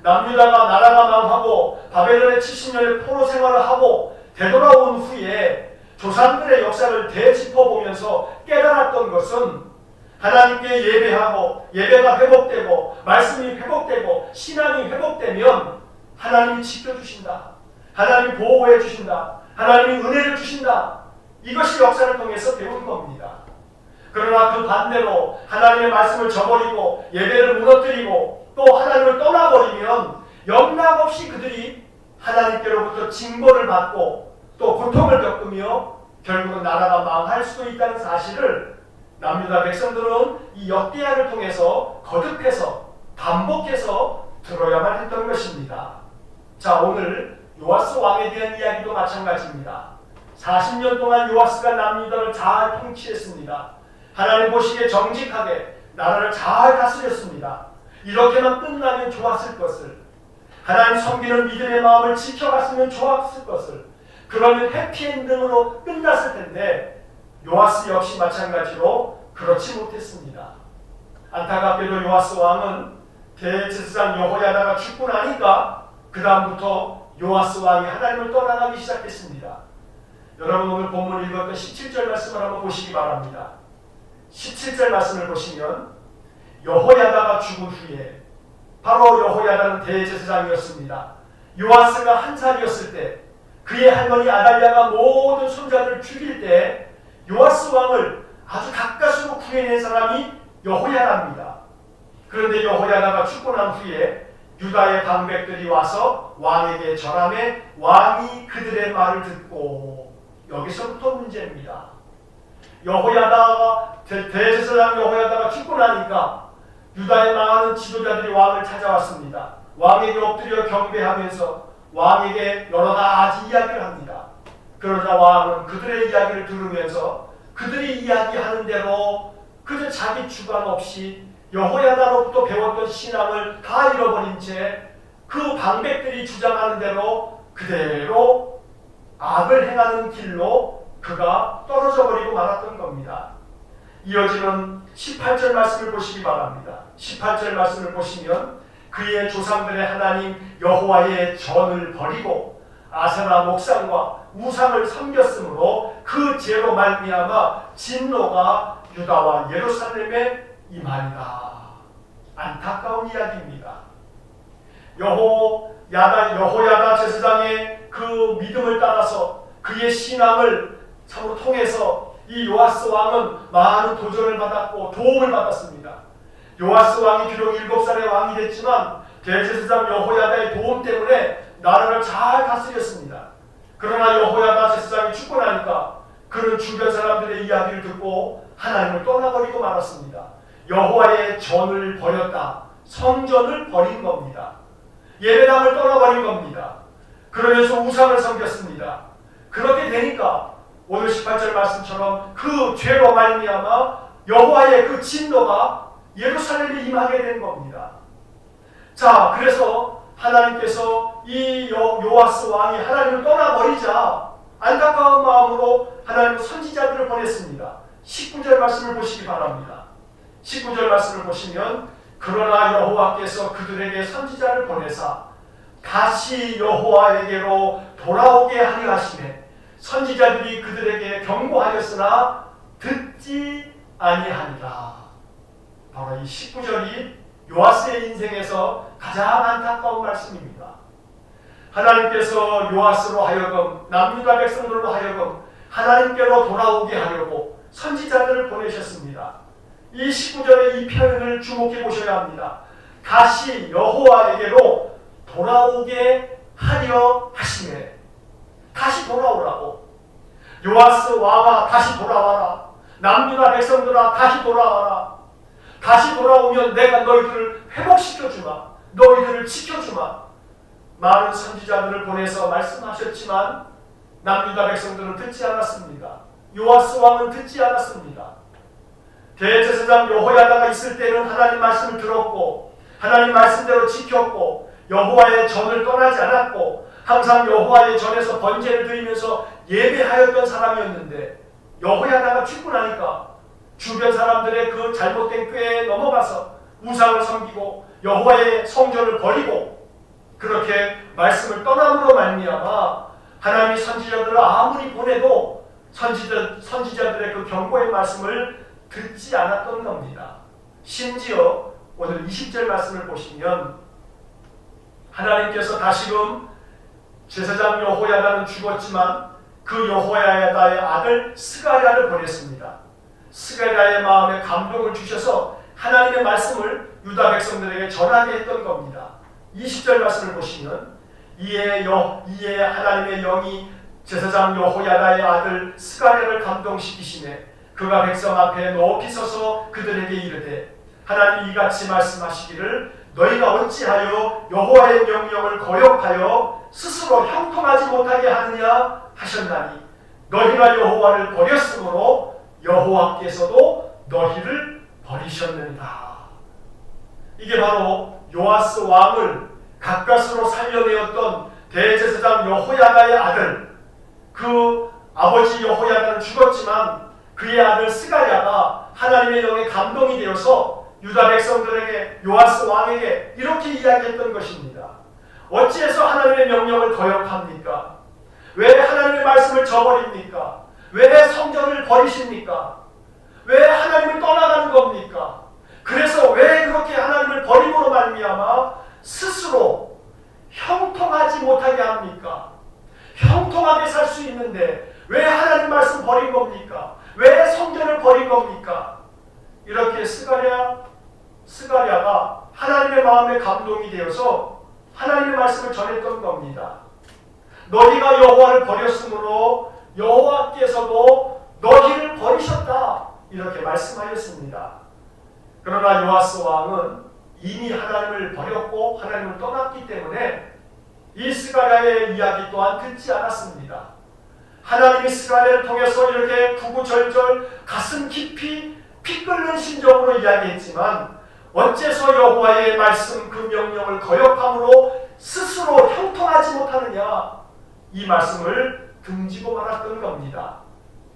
남유다가 나라가 망하고 바벨론의 70년의 포로 생활을 하고 되돌아온 후에 조상들의 역사를 되짚어보면서 깨달았던 것은 하나님께 예배하고 예배가 회복되고 말씀이 회복되고 신앙이 회복되면 하나님이 지켜주신다. 하나님이 보호해 주신다. 하나님이 은혜를 주신다. 이것이 역사를 통해서 배운 겁니다. 그러나 그 반대로 하나님의 말씀을 저버리고 예배를 무너뜨리고 또 하나님을 떠나버리면 영락없이 그들이 하나님께로부터 징벌을 받고 또 고통을 겪으며 결국은 나라가 망할 수도 있다는 사실을 남유다 백성들은 이 역대하를 통해서 거듭해서 반복해서 들어야만 했던 것입니다. 자, 오늘 요아스 왕에 대한 이야기도 마찬가지입니다. 40년 동안 요아스가 남유다를 잘 통치했습니다. 하나님 보시기에 정직하게 나라를 잘 다스렸습니다. 이렇게만 끝나면 좋았을 것을, 하나님 섬기는 믿음의 마음을 지켜갔으면 좋았을 것을, 그러면 해피엔딩으로 끝났을 텐데 요아스 역시 마찬가지로 그렇지 못했습니다. 안타깝게도 요아스 왕은 대제사장 여호야다가 죽고 나니까 그 다음부터 요아스 왕이 하나님을 떠나가기 시작했습니다. 여러분 오늘 본문 읽었던 17절 말씀을 한번 보시기 바랍니다. 17절 말씀을 보시면 여호야다가 죽은 후에, 바로 여호야다는 대제사장이었습니다. 요아스가 한 살이었을 때 그의 할머니 아달랴가 모든 손자들을 죽일 때 요아스 왕을 아주 가까스로 구해낸 사람이 여호야다입니다. 그런데 여호야다가 죽고 난 후에 유다의 방백들이 와서 왕에게 절하매 왕이 그들의 말을 듣고, 여기서부터 문제입니다. 여호야다가 대제사장 여호야다가 죽고 나니까 유다의 많은 지도자들이 왕을 찾아왔습니다. 왕에게 엎드려 경배하면서 왕에게 여러 가지 이야기를 합니다. 그러자 왕은 그들의 이야기를 들으면서 그들이 이야기하는 대로 그저 자기 주관 없이 여호야다로부터 배웠던 신앙을 다 잃어버린 채 그 방백들이 주장하는 대로 그대로 악을 행하는 길로 그가 떨어져 버리고 말았던 겁니다. 이어지는 18절 말씀을 보시기 바랍니다. 18절 말씀을 보시면 그의 조상들의 하나님 여호와의 전을 버리고 아세라 목상과 우상을 섬겼으므로 그 죄로 말미암아 진노가 유다와 예루살렘에 임하리라. 안타까운 이야기입니다. 여호야다 제사장의 그 믿음을 따라서 그의 신앙을 참으로 통해서 이 요아스 왕은 많은 도전을 받았고 도움을 받았습니다. 요아스 왕이 비록 7살의 왕이 됐지만 대제사장 여호야다의 도움 때문에 나라를 잘 다스렸습니다. 그러나 여호야다 제사장이 죽고 나니까 그는 주변 사람들의 이야기를 듣고 하나님을 떠나버리고 말았습니다. 여호와의 전을 버렸다. 성전을 버린 겁니다. 예배당을 떠나버린 겁니다. 그러면서 우상을 섬겼습니다. 그렇게 되니까 오늘 18절 말씀처럼 그 죄로 말미암아 여호와의 그 진노가 예루살렘에 임하게 된 겁니다. 자, 그래서 하나님께서 이 요아스 왕이 하나님을 떠나버리자 안타까운 마음으로 하나님 선지자들을 보냈습니다. 19절 말씀을 보시기 바랍니다. 19절 말씀을 보시면 그러나 여호와께서 그들에게 선지자를 보내사 다시 여호와에게로 돌아오게 하려 하시매 선지자들이 그들에게 경고하였으나 듣지 아니하니라. 바로 이 19절이 요아스의 인생에서 가장 안타까운 말씀입니다. 하나님께서 요아스로 하여금 남유다 백성들로 하여금 하나님께로 돌아오게 하려고 선지자들을 보내셨습니다. 이 19절의 이 표현을 주목해 보셔야 합니다. 다시 여호와에게로 돌아오게 하려 하시네. 다시 돌아오라고. 요아스 왕아 다시 돌아와라. 남유다 백성들아 다시 돌아와라. 다시 돌아오면 내가 너희들을 회복시켜주마. 너희들을 지켜주마. 많은 선지자들을 보내서 말씀하셨지만 남유다 백성들은 듣지 않았습니다. 요아스 왕은 듣지 않았습니다. 대제사장 여호야다가 있을 때는 하나님 말씀을 들었고 하나님 말씀대로 지켰고 여호와의 전을 떠나지 않았고 항상 여호와의 전에서 번제를 드리면서 예배하였던 사람이었는데 여호야다가 죽고 나니까 주변 사람들의 그 잘못된 꾀에 넘어가서 우상을 섬기고 여호와의 성전을 버리고 그렇게 말씀을 떠남으로 말미암아 하나님이 선지자들을 아무리 보내도 선지자들의 그 경고의 말씀을 듣지 않았던 겁니다. 심지어 오늘 20절 말씀을 보시면 하나님께서 다시금 제사장 여호야다는 죽었지만 그 여호야다의 아들 스가랴를 보냈습니다. 스가랴의 마음에 감동을 주셔서 하나님의 말씀을 유다 백성들에게 전하게 했던 겁니다. 20절 말씀을 보시면 이에 하나님의 영이 제사장 여호야다의 아들 스가랴를 감동시키시매 그가 백성 앞에 높이 서서 그들에게 이르되 하나님이 이같이 말씀하시기를 너희가 어찌하여 여호와의 명령을 거역하여 스스로 형통하지 못하게 하느냐 하셨나니 너희가 여호와를 버렸으므로 여호와께서도 너희를 버리셨느니라. 이게 바로 요아스 왕을 가까스로 살려내었던 대제사장 여호야다의 아들, 그 아버지 여호야다는 죽었지만 그의 아들 스가랴가 하나님의 영에 감동이 되어서 유다 백성들에게 요아스 왕에게 이렇게 이야기했던 것입니다. 어찌해서 하나님의 명령을 거역합니까? 왜 하나님의 말씀을 저버립니까? 왜 성전을 버리십니까? 왜 하나님을 떠나가는 겁니까? 그래서 왜 그렇게 하나님을 버림으로 말미암아 스스로 형통하지 못하게 합니까? 형통하게 살 수 있는데 왜 하나님 말씀 버린 겁니까? 왜 성전을 버린 겁니까? 이렇게 스가랴가 하나님의 마음에 감동이 되어서 하나님의 말씀을 전했던 겁니다. 너희가 여호와를 버렸으므로 여호와께서도 너희를 버리셨다. 이렇게 말씀하였습니다. 그러나 요아스 왕은 이미 하나님을 버렸고 하나님을 떠났기 때문에 이 스가랴의 이야기 또한 듣지 않았습니다. 하나님이 스가랴를 통해서 이렇게 구구절절 가슴 깊이 피 끓는 심정으로 이야기했지만 어째서 여호와의 말씀 그 명령을 거역함으로 스스로 형통하지 못하느냐, 이 말씀을 등지고 말았던 겁니다.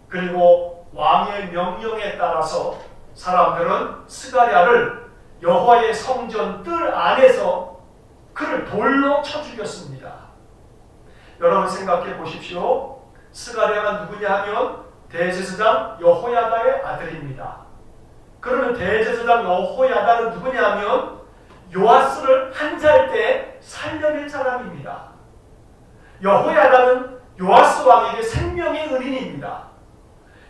그리고 왕의 명령에 따라서 사람들은 스가랴를 여호와의 성전 뜰 안에서 그를 돌로 쳐 죽였습니다. 여러분 생각해 보십시오. 스가랴가 누구냐 하면 대제사장 여호야다의 아들입니다. 그러면 대제사장 여호야다는 누구냐 하면 요아스를 한 살 때 살려낸 사람입니다. 여호야다는 요아스 왕에게 생명의 은인입니다.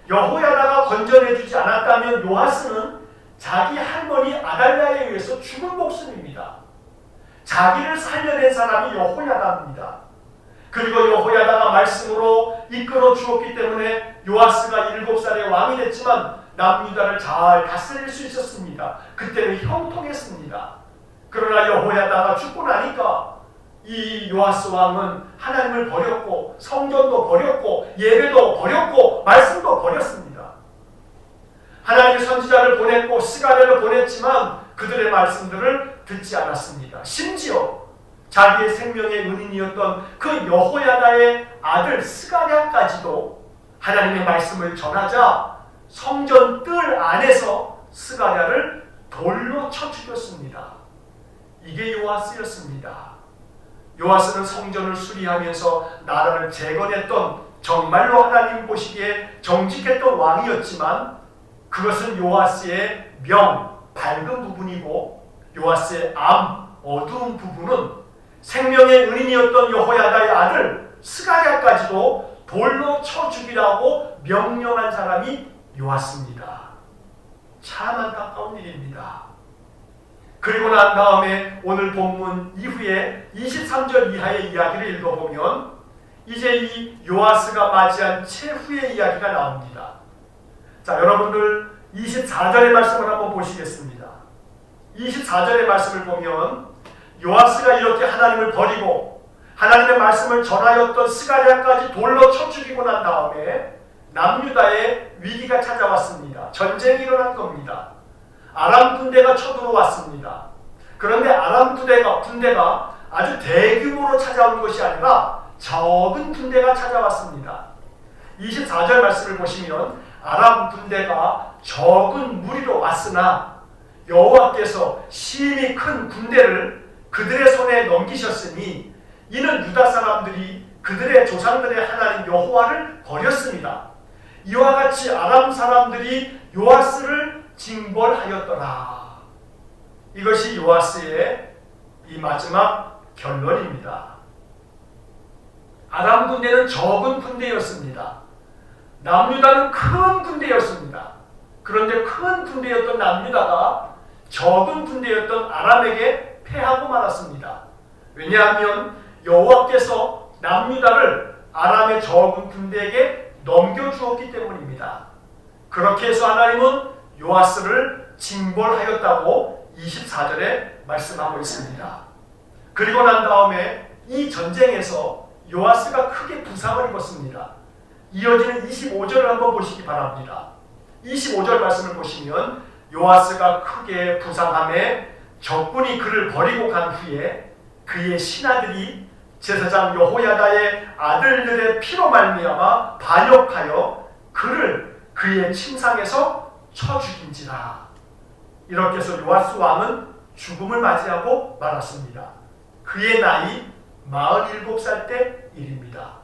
여호야다가 건져내주지 않았다면 요아스는 자기 할머니 아달랴에 의해서 죽은 목숨입니다. 자기를 살려낸 사람이 여호야다입니다. 그리고 여호야다가 말씀으로 이끌어 주었기 때문에 요아스가 7살에 왕이 됐지만 남유다를 잘 다스릴 수 있었습니다. 그때는 형통했습니다. 그러나 여호야다가 죽고 나니까 이 요아스 왕은 하나님을 버렸고 성전도 버렸고 예배도 버렸고 말씀도 버렸습니다. 하나님의 선지자를 보냈고 스가랴를 보냈지만 그들의 말씀들을 듣지 않았습니다. 심지어 자기의 생명의 은인이었던 그 여호야다의 아들 스가랴까지도 하나님의 말씀을 전하자 성전 뜰 안에서 스가랴를 돌로 쳐 죽였습니다. 이게 요아스였습니다. 요아스는 성전을 수리하면서 나라를 재건했던 정말로 하나님 보시기에 정직했던 왕이었지만 그것은 요아스의 밝은 부분이고 요아스의 어두운 부분은 생명의 은인이었던 여호야다의 아들 스가랴까지도 돌로 쳐 죽이라고 명령한 사람이 요아스입니다. 참 안타까운 일입니다. 그리고 난 다음에 오늘 본문 이후에 23절 이하의 이야기를 읽어보면 이제 이 요아스가 맞이한 최후의 이야기가 나옵니다. 자, 여러분들 24절의 말씀을 한번 보시겠습니다. 24절의 말씀을 보면 요아스가 이렇게 하나님을 버리고 하나님의 말씀을 전하였던 스가랴까지 돌로 쳐 죽이고 난 다음에 남유다에 위기가 찾아왔습니다. 전쟁이 일어난 겁니다. 아람 군대가 쳐들어왔습니다. 그런데 아람 군대가 아주 대규모로 찾아온 것이 아니라 적은 군대가 찾아왔습니다. 24절 말씀을 보시면 아람 군대가 적은 무리로 왔으나 여호와께서 심히 큰 군대를 그들의 손에 넘기셨으니 이는 유다 사람들이 그들의 조상들의 하나님 여호와를 버렸습니다. 이와 같이 아람 사람들이 요아스를 징벌하였더라. 이것이 요아스의 이 마지막 결론입니다. 아람 군대는 적은 군대였습니다. 남유다는 큰 군대였습니다. 그런데 큰 군대였던 남유다가 적은 군대였던 아람에게 패하고 말았습니다. 왜냐하면 여호와께서 남유다를 아람의 적은 군대에게 넘겨주었기 때문입니다. 그렇게 해서 하나님은 요아스를 징벌하였다고 24절에 말씀하고 있습니다. 그리고 난 다음에 이 전쟁에서 요아스가 크게 부상을 입었습니다. 이어지는 25절을 한번 보시기 바랍니다. 25절 말씀을 보시면 요아스가 크게 부상함에 적군이 그를 버리고 간 후에 그의 신하들이 제사장 여호야다의 아들들의 피로 말미암아 반역하여 그를 그의 침상에서 쳐 죽인지라. 이렇게 해서 요아스 왕은 죽음을 맞이하고 말았습니다. 그의 나이 47살 때 일입니다.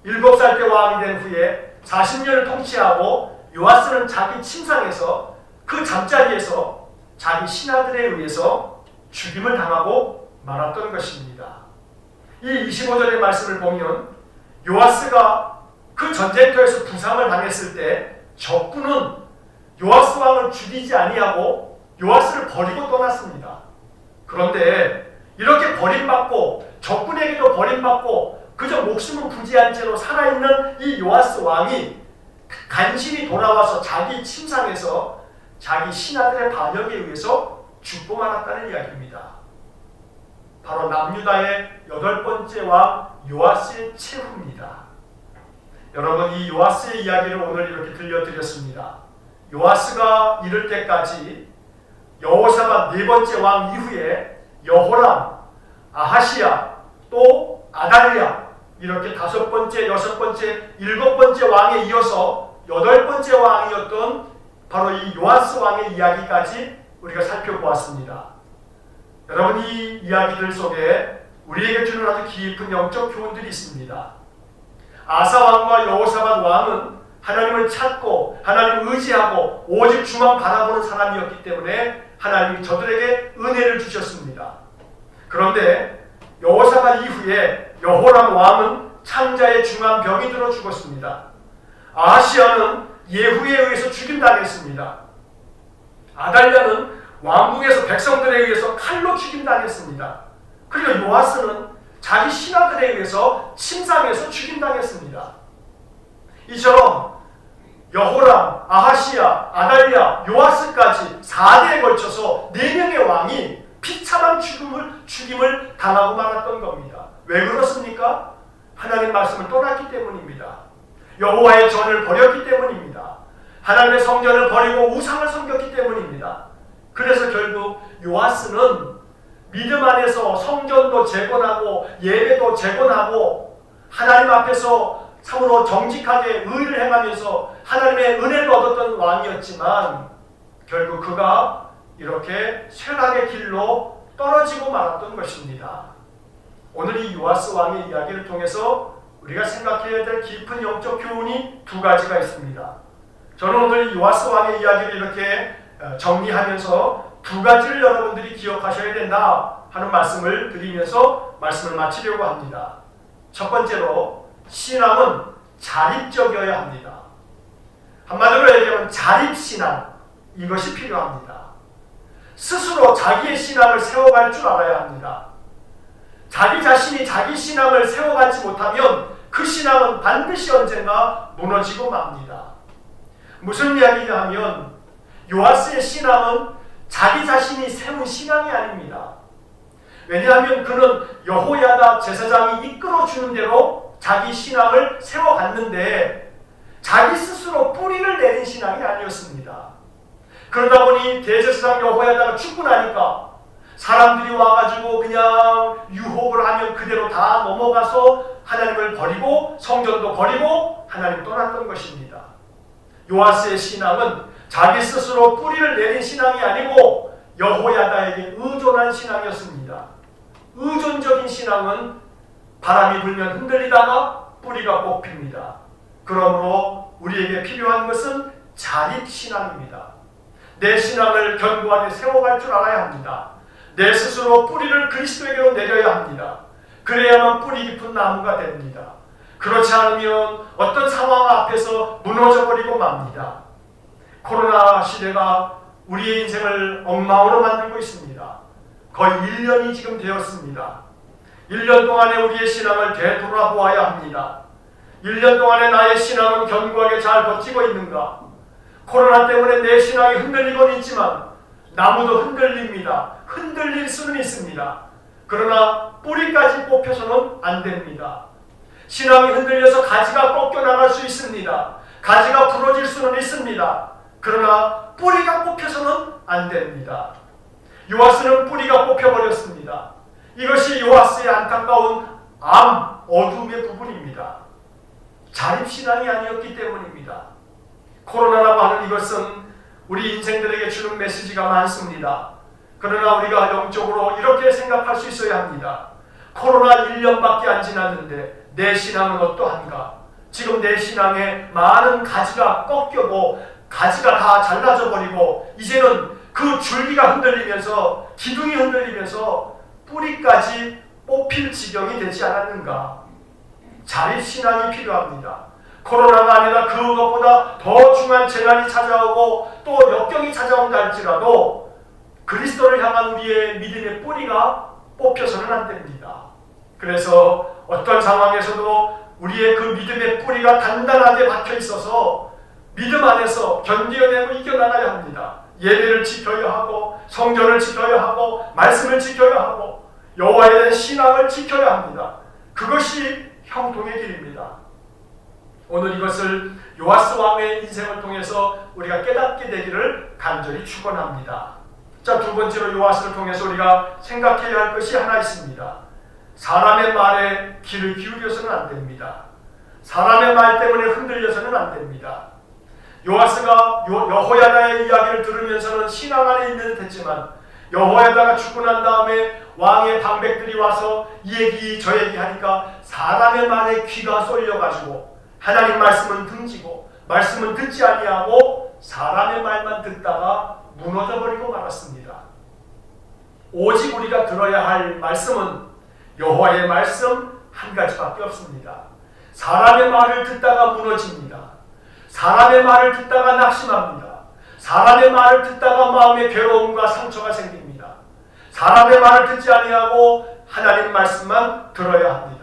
7살 때 왕이 된 후에 40년을 통치하고 요아스는 자기 침상에서 그 잠자리에서 자기 신하들에 의해서 죽임을 당하고 말았던 것입니다. 이 25절의 말씀을 보면 요아스가 그 전쟁터에서 부상을 당했을 때 적군은 요아스 왕을 죽이지 아니하고 요아스를 버리고 떠났습니다. 그런데 이렇게 버림받고 적군에게도 버림받고 그저 목숨을 부지한 채로 살아있는 이 요아스 왕이 간신히 돌아와서 자기 침상에서 자기 신하들의 반역에 의해서 죽고 말았다는 이야기입니다. 바로 남유다의 8번째 왕 요아스의 최후입니다. 여러분, 이 요아스의 이야기를 오늘 이렇게 들려드렸습니다. 요아스가 이럴 때까지 여호사밧 4번째 왕 이후에 여호람, 아하시야, 또 아달랴 이렇게 5번째, 6번째, 7번째 왕에 이어서 8번째 왕이었던 바로 이 요아스 왕의 이야기까지 우리가 살펴보았습니다. 여러분, 이 이야기들 속에 우리에게 주는 아주 깊은 영적 교훈들이 있습니다. 아사 왕과 여호사밧 왕은 하나님을 찾고 하나님을 의지하고 오직 주만 바라보는 사람이었기 때문에 하나님이 저들에게 은혜를 주셨습니다. 그런데 여호사밧 이후에 여호람 왕은 창자에 중한 병이 들어 죽었습니다. 아하시야는 예후에 의해서 죽임당했습니다. 아달랴는 왕궁에서 백성들에 의해서 칼로 죽임당했습니다. 그리고 요아스는 자기 신하들에 의해서 침상에서 죽임당했습니다. 이처럼 여호람, 아하시야, 아달랴, 요아스까지 4대에 걸쳐서 4명의 왕이 비참한 죽임을 당하고 말았던 겁니다. 왜 그렇습니까? 하나님 말씀을 떠났기 때문입니다. 여호와의 전을 버렸기 때문입니다. 하나님의 성전을 버리고 우상을 섬겼기 때문입니다. 그래서 결국 요아스는 믿음 안에서 성전도 재건하고 예배도 재건하고 하나님 앞에서 참으로 정직하게 의를 행하면서 하나님의 은혜를 얻었던 왕이었지만 결국 그가 이렇게 쇠락의 길로 떨어지고 말았던 것입니다. 오늘 이 요아스 왕의 이야기를 통해서 우리가 생각해야 될 깊은 영적 교훈이 2가지가 있습니다. 저는 오늘 이 요아스 왕의 이야기를 이렇게 정리하면서 2가지를 여러분들이 기억하셔야 된다 하는 말씀을 드리면서 말씀을 마치려고 합니다. 첫 번째로, 신앙은 자립적이어야 합니다. 한마디로 얘기하면 자립신앙, 이것이 필요합니다. 스스로 자기의 신앙을 세워갈 줄 알아야 합니다. 자기 자신이 자기 신앙을 세워가지 못하면 그 신앙은 반드시 언젠가 무너지고 맙니다. 무슨 이야기냐 하면 요아스의 신앙은 자기 자신이 세운 신앙이 아닙니다. 왜냐하면 그는 여호야다 제사장이 이끌어주는 대로 자기 신앙을 세워갔는데 자기 스스로 뿌리를 내린 신앙이 아니었습니다. 그러다 보니 대제사장 여호야다가 죽고 나니까 사람들이 와가지고 그냥 유혹을 하면 그대로 다 넘어가서 하나님을 버리고 성전도 버리고 하나님 떠났던 것입니다. 요아스의 신앙은 자기 스스로 뿌리를 내린 신앙이 아니고 여호야다에게 의존한 신앙이었습니다. 의존적인 신앙은 바람이 불면 흔들리다가 뿌리가 뽑힙니다. 그러므로 우리에게 필요한 것은 자립신앙입니다. 내 신앙을 견고하게 세워갈 줄 알아야 합니다. 내 스스로 뿌리를 그리스도에게로 내려야 합니다. 그래야만 뿌리 깊은 나무가 됩니다. 그렇지 않으면 어떤 상황 앞에서 무너져버리고 맙니다. 코로나 시대가 우리의 인생을 엉망으로 만들고 있습니다. 거의 1년이 지금 되었습니다. 1년 동안에 우리의 신앙을 되돌아보아야 합니다. 1년 동안에 나의 신앙은 견고하게 잘 버티고 있는가? 코로나 때문에 내 신앙이 흔들리곤 있지만 나무도 흔들립니다. 흔들릴 수는 있습니다. 그러나 뿌리까지 뽑혀서는 안 됩니다. 신앙이 흔들려서 가지가 꺾여나갈 수 있습니다. 가지가 부러질 수는 있습니다. 그러나 뿌리가 뽑혀서는 안 됩니다. 요아스는 뿌리가 뽑혀버렸습니다. 이것이 요아스의 안타까운 어둠의 부분입니다. 자립신앙이 아니었기 때문입니다. 코로나라고 하는 이것은 우리 인생들에게 주는 메시지가 많습니다. 그러나 우리가 영적으로 이렇게 생각할 수 있어야 합니다. 코로나 1년밖에 안 지났는데 내 신앙은 어떠한가? 지금 내 신앙에 많은 가지가 꺾여고 가지가 다 잘라져 버리고 이제는 그 줄기가 흔들리면서 기둥이 흔들리면서 뿌리까지 뽑힐 지경이 되지 않았는가? 자립신앙이 필요합니다. 코로나가 아니라 그것보다 더 중한 재난이 찾아오고 또 역경이 찾아온다 할지라도 그리스도를 향한 우리의 믿음의 뿌리가 뽑혀서는 안 됩니다. 그래서 어떤 상황에서도 우리의 그 믿음의 뿌리가 단단하게 박혀 있어서 믿음 안에서 견뎌내고 이겨나가야 합니다. 예배를 지켜야 하고 성전을 지켜야 하고 말씀을 지켜야 하고 여호와에 대한 신앙을 지켜야 합니다. 그것이 형통의 길입니다. 오늘 이것을 요아스 왕의 인생을 통해서 우리가 깨닫게 되기를 간절히 축원합니다. 자, 두 번째로 요아스를 통해서 우리가 생각해야 할 것이 하나 있습니다. 사람의 말에 귀를 기울여서는 안 됩니다. 사람의 말 때문에 흔들려서는 안 됩니다. 요아스가 여호야다의 이야기를 들으면서는 신앙 안에 있는 듯 했지만 여호야다가 죽고 난 다음에 왕의 방백들이 와서 이 얘기 저 얘기 하니까 사람의 말에 귀가 쏠려가지고 하나님 말씀은 등지고 말씀은 듣지 아니하고 사람의 말만 듣다가 무너져버리고 말았습니다. 오직 우리가 들어야 할 말씀은 여호와의 말씀 한 가지밖에 없습니다. 사람의 말을 듣다가 무너집니다. 사람의 말을 듣다가 낙심합니다. 사람의 말을 듣다가 마음의 괴로움과 상처가 생깁니다. 사람의 말을 듣지 아니하고 하나님 말씀만 들어야 합니다.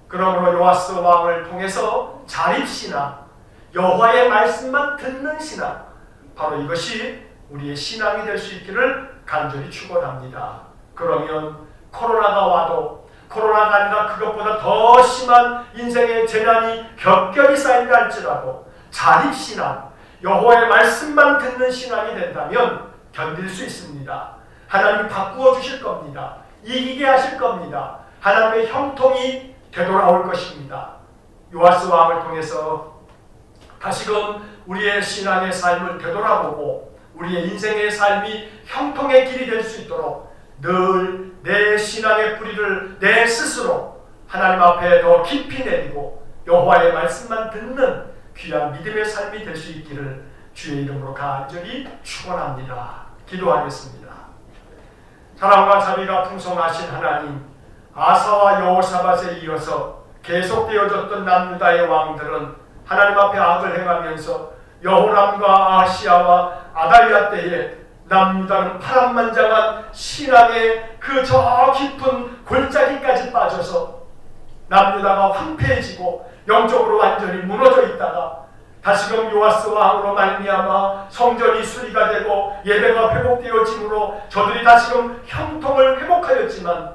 그러므로 요아스 왕을 통해서 자립신앙, 여호와의 말씀만 듣는 신앙, 바로 이것이 우리의 신앙이 될 수 있기를 간절히 축원합니다. 그러면 코로나가 와도 코로나가 아니라 그것보다 더 심한 인생의 재난이 겹겹이 쌓인다 할지라도 자립신앙, 여호와의 말씀만 듣는 신앙이 된다면 견딜 수 있습니다. 하나님이 바꾸어 주실 겁니다. 이기게 하실 겁니다. 하나님의 형통이 되돌아올 것입니다. 요아스 왕을 통해서 다시금 우리의 신앙의 삶을 되돌아보고 우리의 인생의 삶이 형통의 길이 될 수 있도록 늘 내 신앙의 뿌리를 내 스스로 하나님 앞에 더 깊이 내리고 여호와의 말씀만 듣는 귀한 믿음의 삶이 될 수 있기를 주의 이름으로 간절히 축원합니다. 기도하겠습니다. 사랑과 자비가 풍성하신 하나님, 아사와 여호사밧에 이어서 계속되어졌던 남유다의 왕들은 하나님 앞에 악을 행하면서 여호람과 아하시야와 아달랴 때에 남유다는 파란만장한 신앙의 그 저 깊은 골짜기까지 빠져서 남유다가 황폐해지고 영적으로 완전히 무너져 있다가 다시금 요아스 왕으로 말미암아 성전이 수리가 되고 예배가 회복되어짐으로 저들이 다시금 형통을 회복하였지만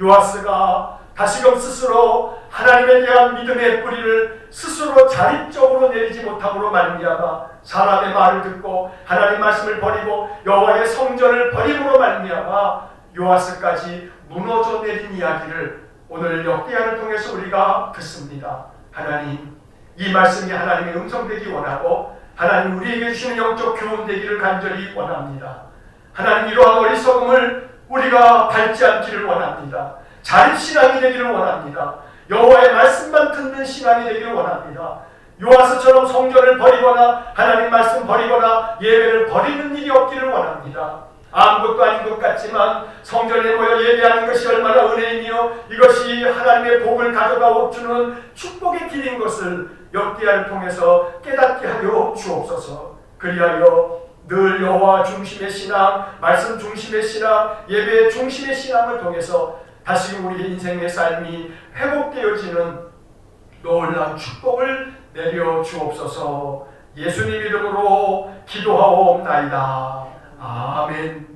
요아스가 다시금 스스로 하나님에 대한 믿음의 뿌리를 스스로 자립적으로 내리지 못함으로 말미암아 사람의 말을 듣고 하나님 말씀을 버리고 여호와의 성전을 버림으로 말미암아 요아스까지 무너져 내린 이야기를 오늘 역대하를 통해서 우리가 듣습니다. 하나님, 이 말씀이 하나님의 음성되기 원하고 하나님 우리에게 주시는 영적 교훈 되기를 간절히 원합니다. 하나님, 이러한 어리석음을 우리가 밟지 않기를 원합니다. 자립신앙이 되기를 원합니다. 여호와의 말씀만 듣는 신앙이 되기를 원합니다. 요아스처럼 성전을 버리거나 하나님 말씀 버리거나 예배를 버리는 일이 없기를 원합니다. 아무것도 아닌 것 같지만 성전에 모여 예배하는 것이 얼마나 은혜이며 이것이 하나님의 복을 가져다 주는 축복의 길인 것을 역기야를 통해서 깨닫게 하여 주옵소서. 그리하여 늘 여호와 중심의 신앙, 말씀 중심의 신앙, 예배 중심의 신앙을 통해서 다시 우리 인생의 삶이 회복되어지는 놀라운 축복을 내려 주옵소서. 예수님 이름으로 기도하옵나이다. 아멘.